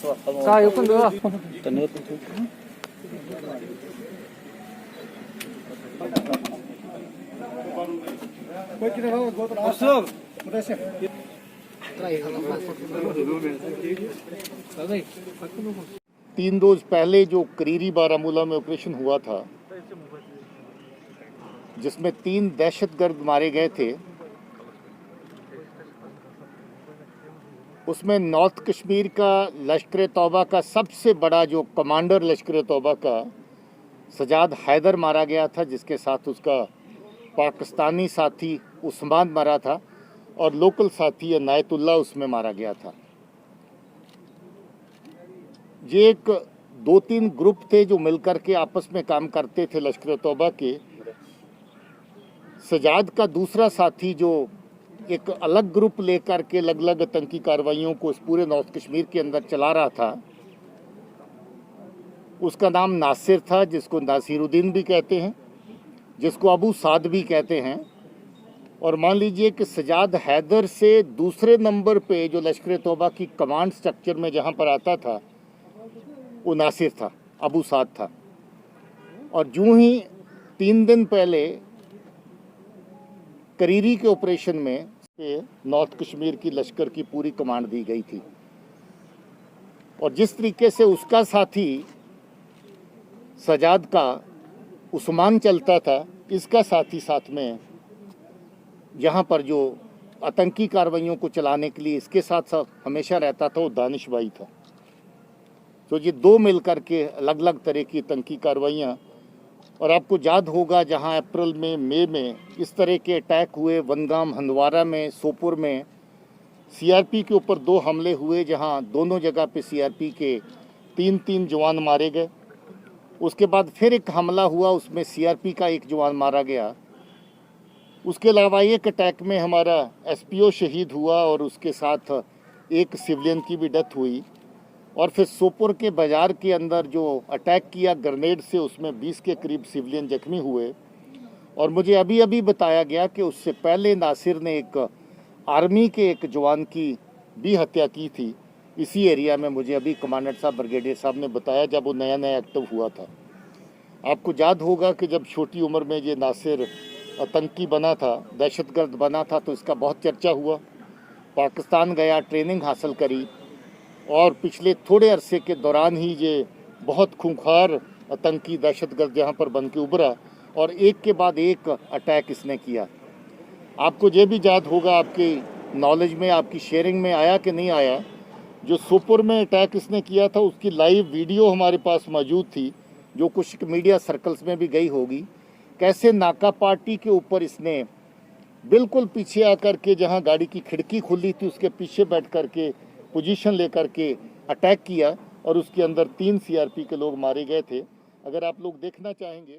자, 여권 넣어. तीन रोज पहले जो करीरी बारामूला में ऑपरेशन हुआ था, जिसमें 3 दहशतगर्द मारे गए थे, उसमें नॉर्थ कश्मीर का लश्कर तौबा का सबसे बड़ा जो कमांडर लश्कर तौबा का सजाद हैदर मारा गया था, जिसके साथ उसका पाकिस्तानी साथी उस्मान मरा था और लोकल साथी अनायतुल्लाह उसमें मारा गया था। ये एक 2-3 ग्रुप थे जो मिलकर के आपस में काम करते थे लश्कर तौबा के। सजाद का दूसरा साथी जो एक अलग ग्रुप लेकर के अलग अलग आतंकी कार्रवाइयों को इस पूरे नॉर्थ कश्मीर के अंदर चला रहा था, उसका नाम नासिर था, जिसको नासिरुद्दीन भी कहते हैं, जिसको अबू साद भी कहते हैं। और मान लीजिए कि सजाद हैदर से दूसरे नंबर पे जो लश्कर तौबा की कमांड स्ट्रक्चर में जहाँ पर आता था वो नासिर था, अबू साद था। और यूं ही 3 दिन पहले करीरी के ऑपरेशन में नॉर्थ कश्मीर की लश्कर की पूरी कमांड दी गई थी। और जिस तरीके से उसका साथी सजाद का उस्मान चलता था, इसका साथी साथ में यहाँ पर जो आतंकी कार्रवाइयों को चलाने के लिए इसके साथ हमेशा रहता था, वो दानिश भाई था। तो ये 2 मिलकर के अलग अलग तरह की आतंकी कार्रवाइयाँ। और आपको याद होगा जहाँ अप्रैल में, मई में इस तरह के अटैक हुए, वनगाम, हंदवारा में, सोपुर में सीआरपी के ऊपर 2 हमले हुए, जहाँ दोनों जगह पे सीआरपी के 3 जवान मारे गए। उसके बाद फिर एक हमला हुआ, उसमें सीआरपी का 1 जवान मारा गया। उसके अलावा एक अटैक में हमारा एसपीओ शहीद हुआ और उसके साथ एक सिविलियन की भी डेथ हुई। और फिर सोपुर के बाज़ार के अंदर जो अटैक किया ग्रेनेड से, उसमें 20 के करीब सिविलियन जख्मी हुए। और मुझे अभी अभी बताया गया कि उससे पहले नासिर ने एक आर्मी के एक जवान की भी हत्या की थी इसी एरिया में। मुझे अभी कमांडेंट साहब, ब्रिगेडियर साहब ने बताया जब वो नया नया एक्टिव हुआ था। आपको याद होगा कि जब छोटी उम्र में ये नासिर आतंकी बना था, दहशतगर्द बना था, तो इसका बहुत चर्चा हुआ। पाकिस्तान गया, ट्रेनिंग हासिल करी और पिछले थोड़े अरसे के दौरान ही ये बहुत खूंखार आतंकी दहशतगर्द यहाँ पर बन के उभरा और एक के बाद एक अटैक इसने किया। आपको ये भी याद होगा, आपकी नॉलेज में, आपकी शेयरिंग में आया कि नहीं आया, जो सोपुर में अटैक इसने किया था उसकी लाइव वीडियो हमारे पास मौजूद थी, जो कुछ मीडिया सर्कल्स में भी गई होगी। कैसे नाका पार्टी के ऊपर इसने बिल्कुल पीछे आकर के, जहां गाड़ी की खिड़की खुली थी उसके पीछे बैठ कर के पोजीशन लेकर के अटैक किया और उसके अंदर 3 सीआरपी के लोग मारे गए थे। अगर आप लोग देखना चाहेंगे